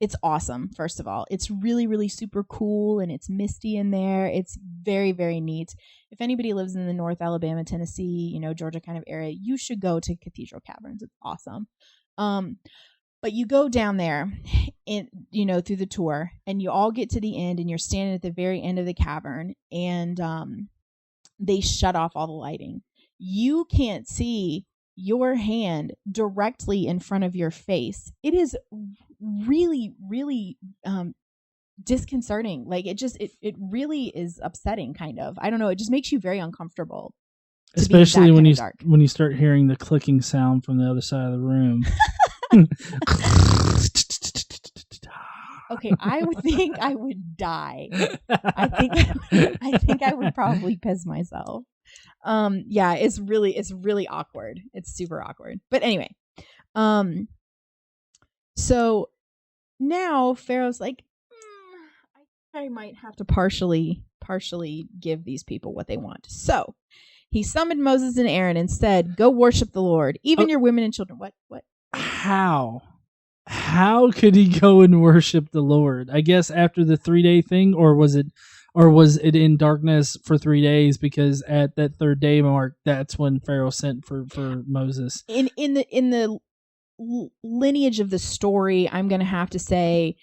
It's awesome, first of all. It's really, really super cool, and it's misty in there. It's very, very neat. If anybody lives in the North Alabama, Tennessee, Georgia kind of area, you should go to Cathedral Caverns. It's awesome. But you go down there through the tour, and you all get to the end, and you're standing at the very end of the cavern, and they shut off all the lighting. You can't see your hand directly in front of your face. It is really, really disconcerting. Like it really is upsetting, kind of. I don't know. It just makes you very uncomfortable. Especially when you start hearing the clicking sound from the other side of the room. Okay, I would think I would die. I think I would probably piss myself. Yeah, it's really awkward. It's super awkward. But anyway, so now Pharaoh's like, I think I might have to partially give these people what they want. So he summoned Moses and Aaron and said, "Go worship the Lord, even your women and children." What? How could he go and worship the Lord? I guess after the 3-day thing, or was it in darkness for 3 days? Because at that 3rd day mark, that's when Pharaoh sent for Moses. In the lineage of the story, I'm going to have to say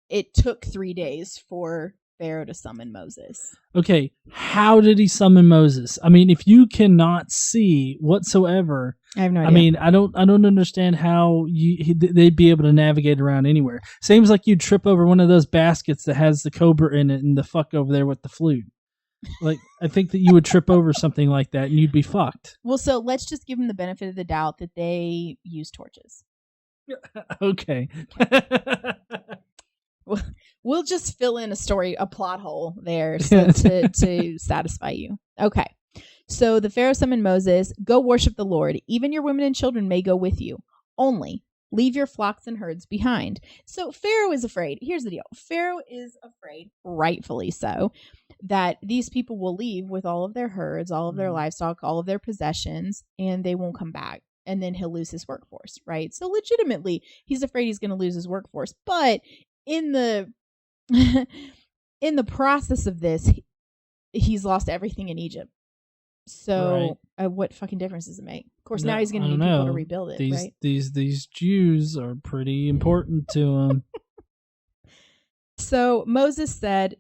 it took 3 days for Pharaoh to summon Moses. Okay, how did he summon Moses? I mean, if you cannot see whatsoever, I have no idea. I mean, I don't understand how they'd be able to navigate around anywhere. Seems like you'd trip over one of those baskets that has the cobra in it and the fuck over there with the flute. Like, I think that you would trip over something like that and you'd be fucked. Well, so let's just give them the benefit of the doubt that they use torches. Okay. We'll just fill in a plot hole there to satisfy you. Okay. So the Pharaoh summoned Moses, "Go worship the Lord. Even your women and children may go with you. Only leave your flocks and herds behind." So Pharaoh is afraid. Here's the deal. Pharaoh is afraid, rightfully so, that these people will leave with all of their herds, all of their livestock, all of their possessions, and they won't come back. And then he'll lose his workforce, right? So legitimately, he's afraid he's going to lose his workforce. But in the process of this, he's lost everything in Egypt. So what fucking difference does it make? Of course, now he's going to need people to rebuild it, right? These Jews are pretty important to him. So Moses said,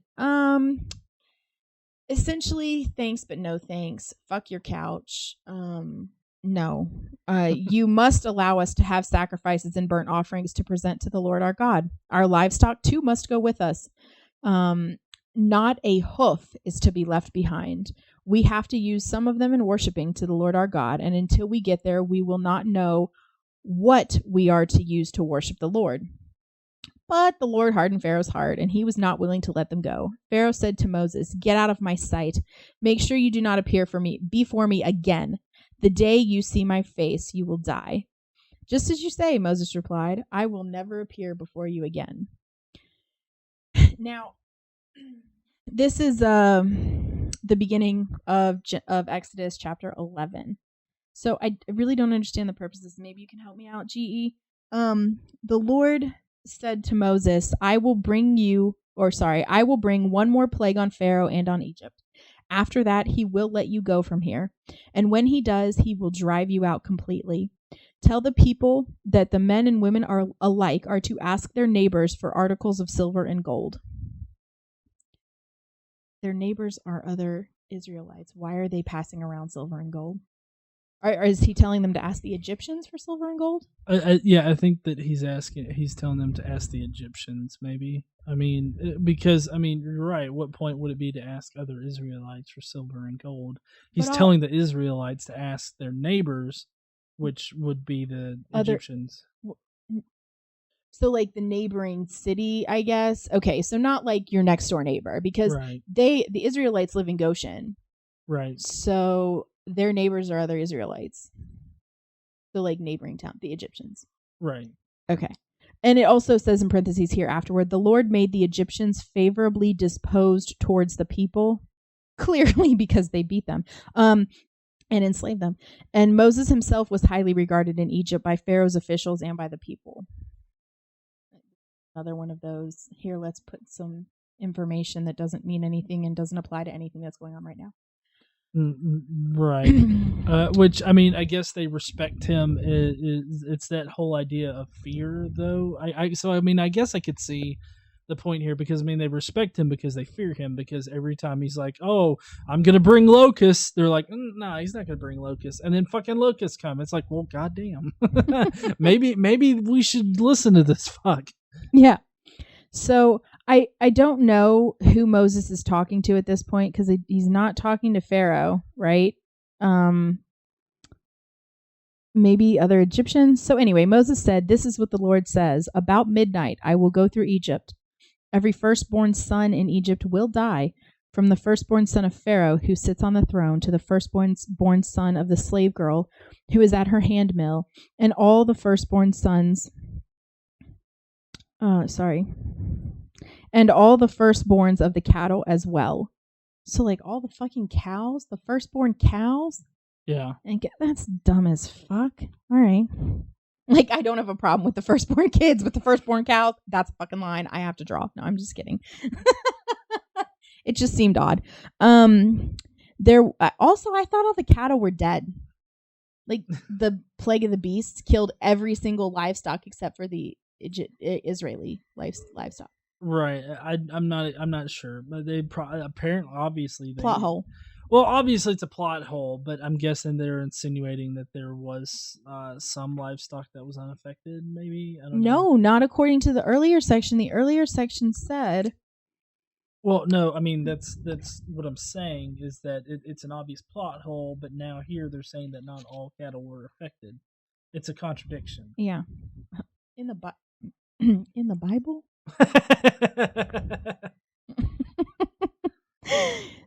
essentially, thanks, but no thanks. Fuck your couch. No. You must allow us to have sacrifices and burnt offerings to present to the Lord our God. Our livestock, too, must go with us. not a hoof is to be left behind. We have to use some of them in worshiping to the Lord our God, and until we get there, we will not know what we are to use to worship the Lord. But the Lord hardened Pharaoh's heart, and he was not willing to let them go. Pharaoh said to Moses, "Get out of my sight. Make sure you do not appear before me again. The day you see my face, you will die." "Just as you say," Moses replied, "I will never appear before you again." Now, this is the beginning of Exodus chapter 11. So I really don't understand the purposes. Maybe you can help me out, GE. The Lord said to Moses, I will bring one more plague on Pharaoh and on Egypt. After that, he will let you go from here. And when he does, he will drive you out completely. Tell the people that the men and women are to ask their neighbors for articles of silver and gold. Their neighbors are other Israelites. Why are they passing around silver and gold? Or is he telling them to ask the Egyptians for silver and gold? I think that he's telling them to ask the Egyptians, maybe. Because you're right. What point would it be to ask other Israelites for silver and gold? He's telling the Israelites to ask their neighbors, which would be the Egyptians. So like the neighboring city, I guess. Okay, so not like your next door neighbor, because the Israelites live in Goshen. Right. So their neighbors are other Israelites. So like neighboring town, the Egyptians. Right. Okay. And it also says in parentheses here afterward, the Lord made the Egyptians favorably disposed towards the people, clearly because they beat them, and enslaved them. And Moses himself was highly regarded in Egypt by Pharaoh's officials and by the people. Another one of those. Here, let's put some information that doesn't mean anything and doesn't apply to anything that's going on right now. Right. Which, I guess they respect him. It's that whole idea of fear, though. I guess I could see the point here, because they respect him because they fear him, because every time he's like, "Oh, I'm gonna bring locusts," they're like, "No, he's not gonna bring locusts," and then fucking locusts come. It's like, well, goddamn. maybe we should listen to this fuck. Yeah. So I don't know who Moses is talking to at this point, because he's not talking to Pharaoh, right? Maybe other Egyptians. So anyway, Moses said, "This is what the Lord says. About midnight, I will go through Egypt. Every firstborn son in Egypt will die, from the firstborn son of Pharaoh who sits on the throne to the firstborn son of the slave girl who is at her handmill, and all the firstborn sons and all the firstborns of the cattle as well." So like all the fucking cows, the firstborn cows? Yeah. And that's dumb as fuck. All right. Like, I don't have a problem with the firstborn kids, but the firstborn cows, that's a fucking line I have to draw. No, I'm just kidding. It just seemed odd. There also, I thought all the cattle were dead. Like the plague of the beasts killed every single livestock except for the Israeli livestock. Right. I'm not sure, but they apparently obviously plot hole. Well, obviously it's a plot hole, but I'm guessing they're insinuating that there was some livestock that was unaffected, maybe? I don't know. No, not according to the earlier section. The earlier section said... Well, no, that's what I'm saying, is that it's an obvious plot hole, but now here they're saying that not all cattle were affected. It's a contradiction. Yeah. In the Bible?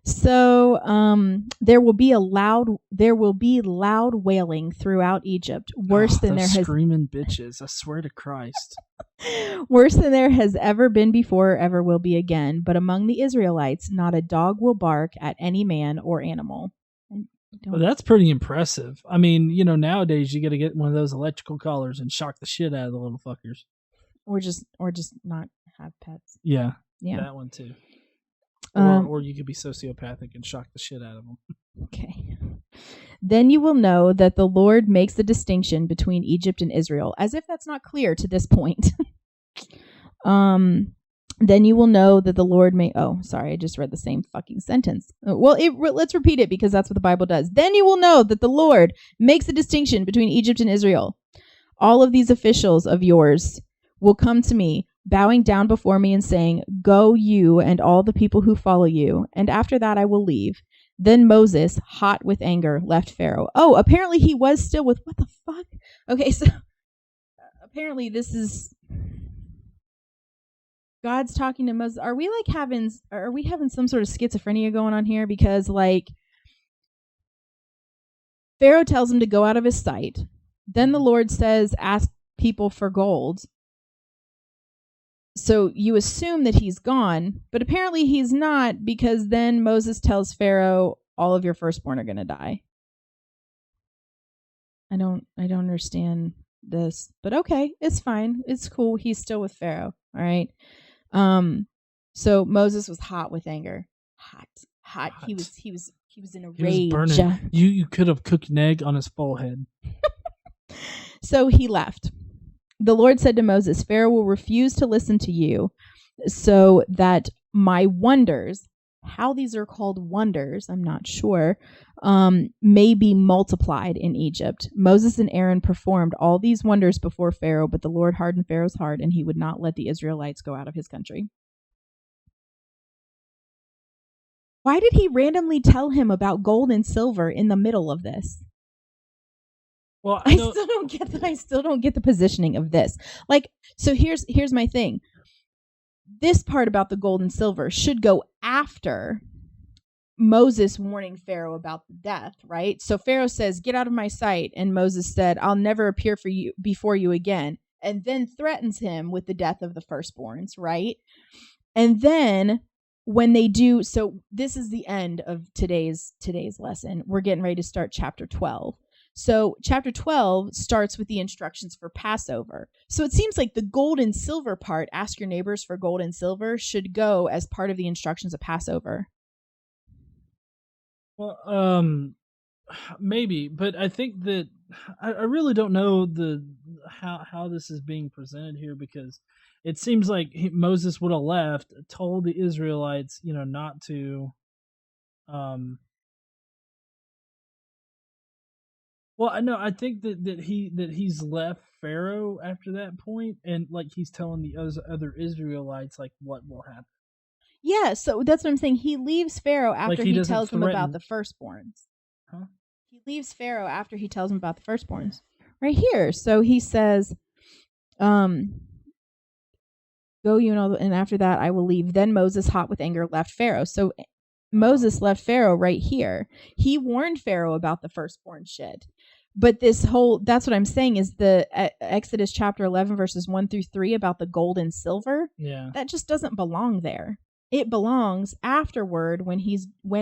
So there will be loud wailing throughout Egypt, worse than there has screaming bitches. I swear to Christ, worse than there has ever been before or ever will be again. But among the Israelites, not a dog will bark at any man or animal. Well, that's pretty impressive. Nowadays you got to get one of those electrical collars and shock the shit out of the little fuckers, or just not have pets. Yeah, that one too. Or you could be sociopathic and shock the shit out of them. Okay. Then you will know that the Lord makes a distinction between Egypt and Israel, as if that's not clear to this point. Then you will know that the Lord may... Oh, sorry, I just read the same fucking sentence. Well, let's repeat it, because that's what the Bible does. Then you will know that the Lord makes a distinction between Egypt and Israel. All of these officials of yours will come to me. bowing down before me and saying, "Go you and all the people who follow you, and after that I will leave." Then Moses, hot with anger, left Pharaoh. Oh, apparently he was still with, what the fuck? Okay, so apparently this is God's talking to Moses. Are we having some sort of schizophrenia going on here? Because Pharaoh tells him to go out of his sight. Then the Lord says, ask people for gold. So you assume that he's gone, but apparently he's not, because then Moses tells Pharaoh, all of your firstborn are going to die. I don't understand this, but okay, it's fine. It's cool. He's still with Pharaoh. All right. So Moses was hot with anger. Hot. He was in a rage. He was burning. You could have cooked an egg on his forehead. So he left. The Lord said to Moses, Pharaoh will refuse to listen to you, so that my wonders, how these are called wonders, I'm not sure, may be multiplied in Egypt. Moses and Aaron performed all these wonders before Pharaoh, but the Lord hardened Pharaoh's heart, and he would not let the Israelites go out of his country. Why did he randomly tell him about gold and silver in the middle of this? Well, I still don't get the positioning of this. So here's my thing. This part about the gold and silver should go after Moses warning Pharaoh about the death, right? So Pharaoh says, "Get out of my sight," and Moses said, "I'll never appear before you again," and then threatens him with the death of the firstborns, right? And then when they do, so this is the end of today's lesson. We're getting ready to start chapter 12. So chapter 12 starts with the instructions for Passover. So it seems like the gold and silver part, ask your neighbors for gold and silver, should go as part of the instructions of Passover. Well, maybe, but I think that I really don't know how this is being presented here, because it seems like Moses would have left, told the Israelites, not to. Well, I know. I think that he's left Pharaoh after that point, and he's telling the other Israelites what will happen. Yeah, so that's what I'm saying. He leaves Pharaoh after he tells them about the firstborns. Huh? He leaves Pharaoh after he tells him about the firstborns. Right here. So he says, "Go you and after that I will leave." Then Moses, hot with anger, left Pharaoh. So Moses left Pharaoh right here. He warned Pharaoh about the firstborn shit. But that's what I'm saying, is the Exodus chapter 11 verses 1-3 about the gold and silver. Yeah. That just doesn't belong there. It belongs afterward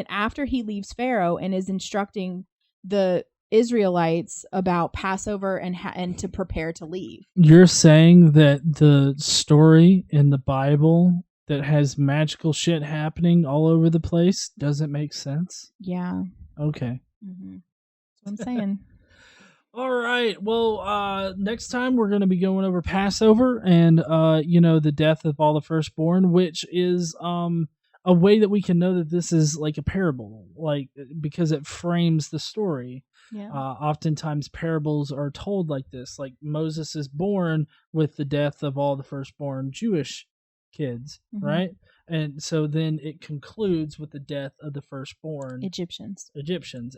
after he leaves Pharaoh and is instructing the Israelites about Passover and to prepare to leave. You're saying that the story in the Bible that has magical shit happening all over the place doesn't make sense? Yeah. Okay. Mm-hmm. That's what I'm saying. All right. Well, next time we're going to be going over Passover and, the death of all the firstborn, which is a way that we can know that this is like a parable, because it frames the story. Yeah. Oftentimes parables are told like this, like Moses is born with the death of all the firstborn Jewish kids, mm-hmm. right? And so then it concludes with the death of the firstborn Egyptians.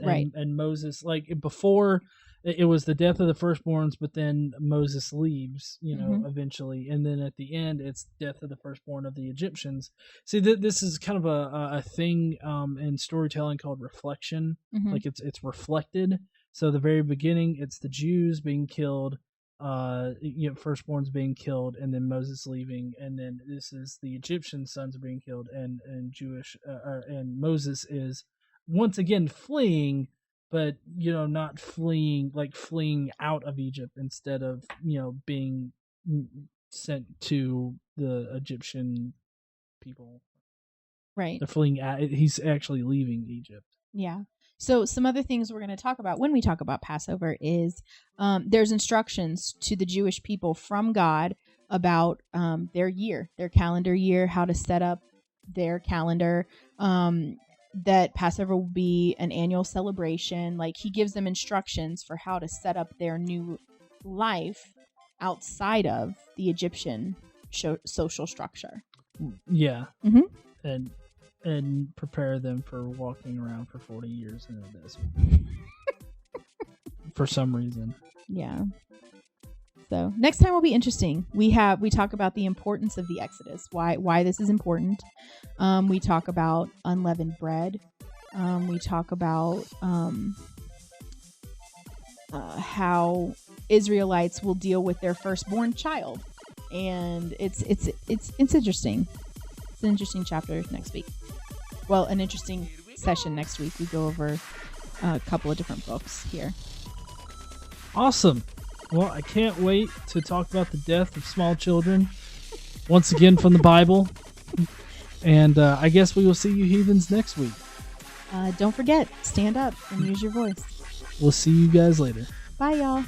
Right. And Moses, before it was the death of the firstborns, but then Moses leaves, mm-hmm. eventually. And then at the end, it's death of the firstborn of the Egyptians. See, this is kind of a thing in storytelling called reflection. Mm-hmm. It's reflected. So the very beginning, it's the Jews being killed, firstborns being killed, and then Moses leaving, and then this is the Egyptian sons being killed, and Jewish, and Moses is once again fleeing, but not fleeing fleeing out of Egypt instead of being sent to the Egyptian people. Right. They're fleeing he's actually leaving Egypt. Yeah. So some other things we're going to talk about when we talk about Passover is there's instructions to the Jewish people from God about their calendar year, how to set up their calendar, that Passover will be an annual celebration. He gives them instructions for how to set up their new life outside of the Egyptian social structure. Yeah. Mhm. And prepare them for walking around for 40 years in a desert. For some reason. Yeah. So next time will be interesting. We talk about the importance of the Exodus, why this is important. We talk about unleavened bread. We talk about how Israelites will deal with their firstborn child, and it's interesting. It's an interesting chapter next week. Well, an interesting session next week. We go over a couple of different books here. Awesome. Well, I can't wait to talk about the death of small children once again from the Bible. And I guess we will see you heathens next week. Don't forget, stand up and use your voice. We'll see you guys later. Bye, y'all.